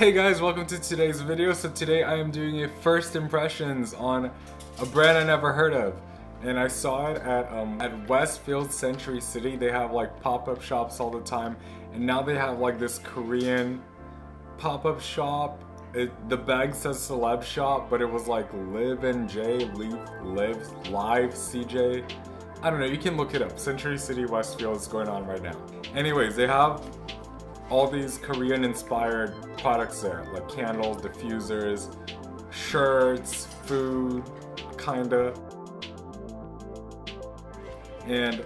Hey guys, welcome to today's video. So today I am doing a first impressions on a brand I never heard of. And I saw it at Westfield Century City. They have like pop-up shops all the time. And now they have like this Korean pop-up shop. The bag says celeb shop, but it was like Live NJ, Live Live CJ. I don't know, you can look it up. Century City Westfield is going on right now. Anyways, they have all these Korean inspired products there, like candles, diffusers, shirts, food, kinda, and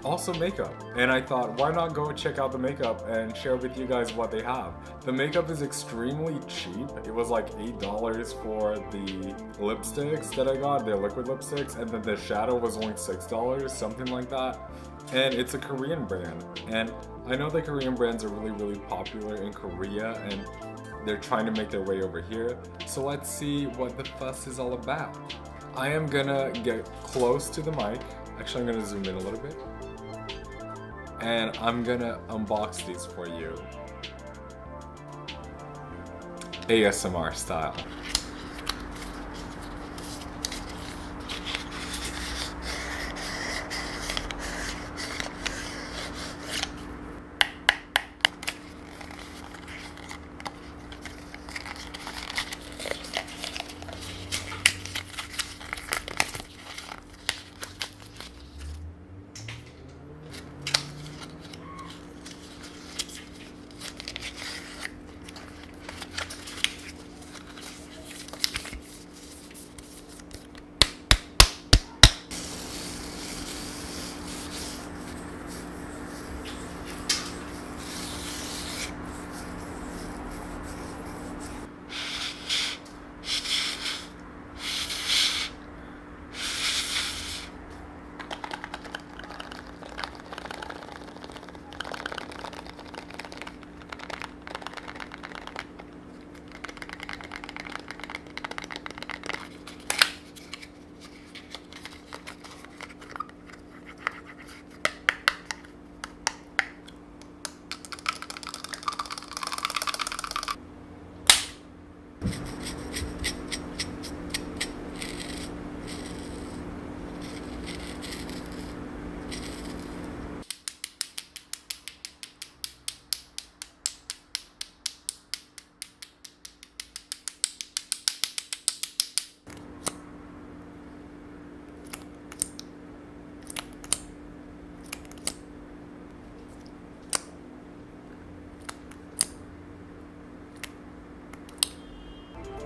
also makeup. And I thought, why not go check out the makeup and share with you guys what they have. The makeup is extremely cheap. It was like $8 for the lipsticks that I got, the liquid lipsticks, and then the shadow was only $6, something like that. And it's a Korean brand. And I know the Korean brands are really popular in Korea and they're trying to make their way over here. So let's see what the fuss is all about. I am gonna get close to the mic. Actually, I'm gonna zoom in a little bit. And I'm gonna unbox these for you. ASMR style.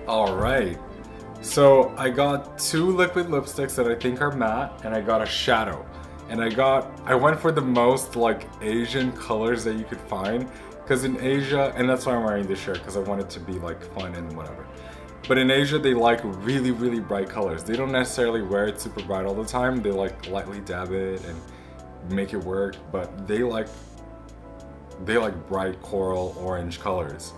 Alright, so I got two liquid lipsticks that I think are matte, and I got a shadow. And I went for the most like Asian colors that you could find, because in Asia, and that's why I'm wearing this shirt, because I want it to be like fun and whatever. But in Asia, they like really bright colors. They don't necessarily wear it super bright all the time. They like lightly dab it and make it work, but they like bright coral orange colors.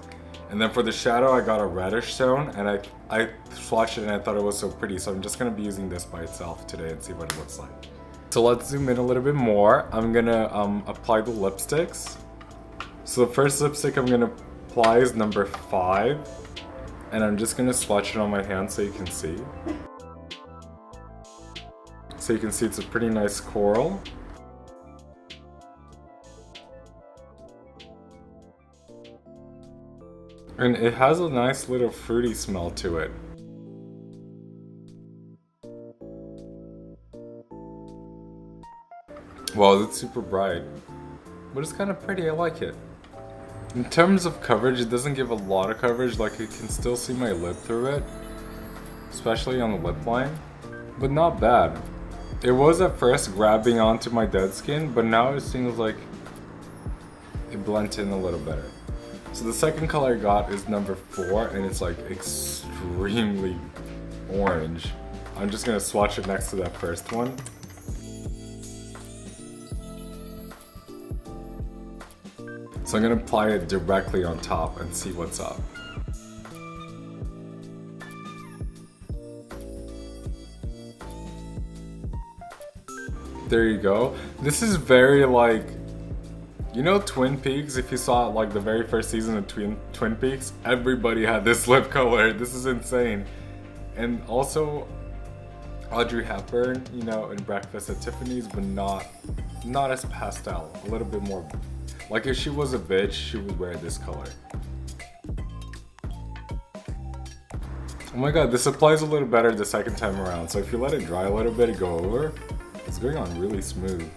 And then for the shadow, I got a reddish tone, and I swatched it and I thought it was so pretty, so I'm just gonna be using this by itself today and see what it looks like. So let's zoom in a little bit more. I'm gonna apply the lipsticks. So the first lipstick I'm gonna apply is number 5, and I'm just gonna swatch it on my hand so you can see. So you can see it's a pretty nice coral. And it has a nice little fruity smell to it. Wow, it's super bright. But it's kind of pretty, I like it. In terms of coverage, it doesn't give a lot of coverage, like you can still see my lip through it. Especially on the lip line. But not bad. It was at first grabbing onto my dead skin, but now it seems like it blends in a little better. So the second color I got is number 4, and it's like extremely orange. I'm just gonna swatch it next to that first one. So I'm gonna apply it directly on top and see what's up. There you go. This is very like You know Twin Peaks, if you saw like the very first season of Twin Peaks, everybody had this lip color. This is insane. And also Audrey Hepburn, you know, in Breakfast at Tiffany's, but not as pastel. A little bit more, like if she was a bitch, she would wear this color. Oh my god, this applies a little better the second time around. So if you let it dry a little bit and go over, it's going on really smooth.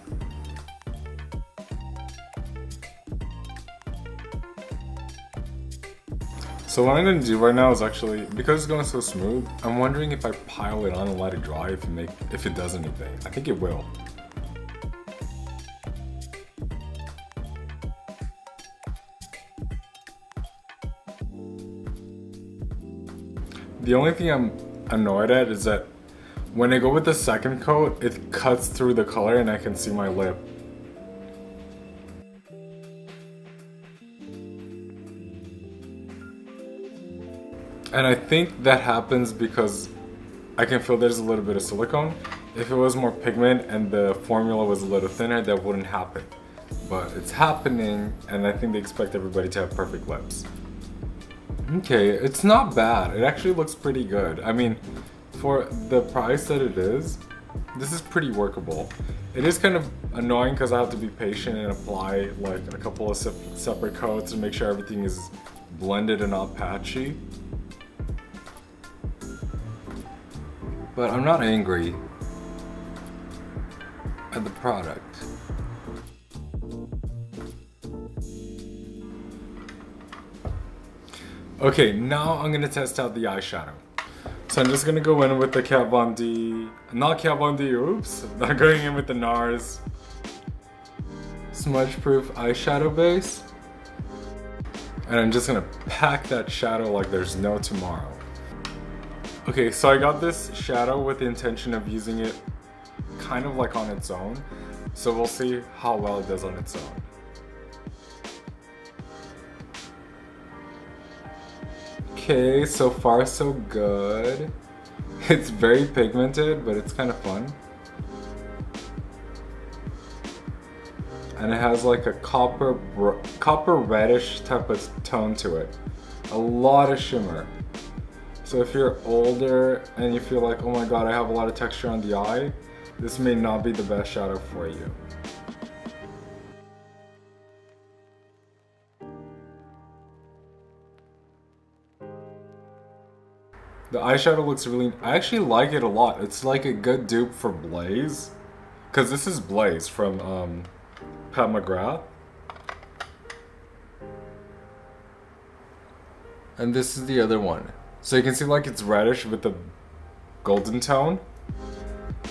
So what I'm gonna do right now is actually, because it's going so smooth, I'm wondering if I pile it on and let it dry, if it does anything. I think it will. The only thing I'm annoyed at is that when I go with the second coat, it cuts through the color and I can see my lip. And I think that happens because I can feel there's a little bit of silicone. If it was more pigment and the formula was a little thinner, that wouldn't happen. But it's happening, and I think they expect everybody to have perfect lips. Okay, it's not bad. It actually looks pretty good. I mean, for the price that it is, this is pretty workable. It is kind of annoying because I have to be patient and apply like a couple of separate coats to make sure everything is blended and not patchy. But I'm not angry at the product. Okay, now I'm gonna test out the eyeshadow. So I'm just gonna go in with the Kat Von D, not Kat Von D, oops. I'm going in with the NARS Smudge Proof eyeshadow base. And I'm just gonna pack that shadow like there's no tomorrow. Okay, so I got this shadow with the intention of using it kind of like on its own. So we'll see how well it does on its own. Okay, so far so good. It's very pigmented, but it's kind of fun. And it has like a copper reddish type of tone to it. A lot of shimmer. So if you're older and you feel like, oh my god, I have a lot of texture on the eye, this may not be the best shadow for you. The eyeshadow looks really, I actually like it a lot. It's like a good dupe for Blaze. Cause this is Blaze from Pat McGrath. And this is the other one. So you can see like it's reddish with the golden tone.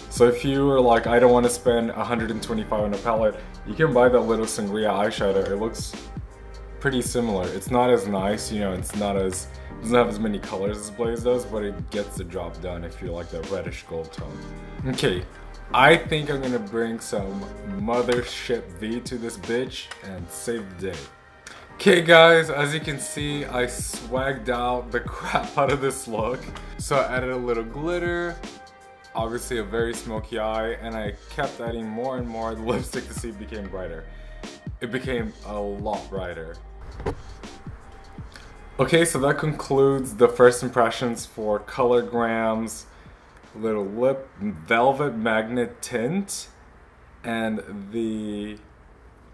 So if you are like, I don't want to spend $125 on a palette, you can buy that little Sangria eyeshadow. It looks pretty similar. It's not as nice, you know, it doesn't have as many colors as Blaze does, but it gets the job done if you like that reddish gold tone. Okay, I think I'm gonna bring some Mothership V to this bitch and save the day. Okay guys, as you can see, I swagged out the crap out of this look. So I added a little glitter, obviously a very smoky eye, and I kept adding more and more lipstick to see it became brighter. It became a lot brighter. Okay, so that concludes the first impressions for Colorgram's little lip Velvet Magnet Tint and the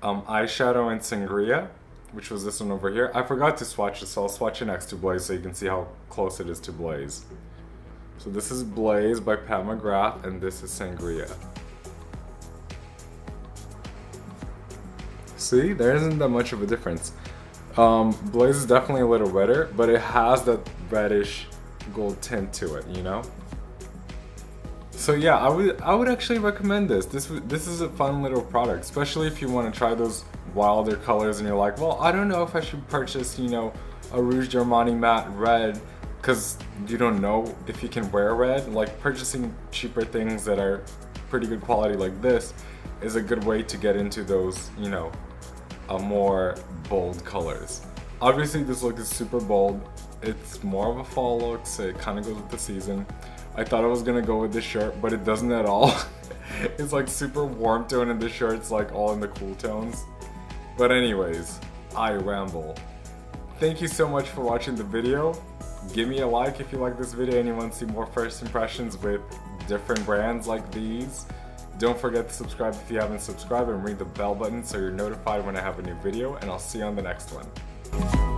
eyeshadow in Sangria, which was this one over here. I forgot to swatch it, so I'll swatch it next to Blaze so you can see how close it is to Blaze. So this is Blaze by Pat McGrath, and this is Sangria. See, there isn't that much of a difference. Blaze is definitely a little redder, but it has that reddish gold tint to it, you know? So yeah, I would actually recommend this. This is a fun little product, especially if you want to try those wilder colors and you're like, well, I don't know if I should purchase, you know, a Rouge d'Armani matte red because you don't know if you can wear red. Like, purchasing cheaper things that are pretty good quality like this is a good way to get into those, you know, more bold colors. Obviously this look is super bold. It's more of a fall look, so it kind of goes with the season. I thought I was gonna go with this shirt, but it doesn't at all. It's like super warm tone and the shirt's like all in the cool tones. But anyways, I ramble. Thank you so much for watching the video. Give me a like if you like this video and you want to see more first impressions with different brands like these. Don't forget to subscribe if you haven't subscribed, and ring the bell button so you're notified when I have a new video, and I'll see you on the next one.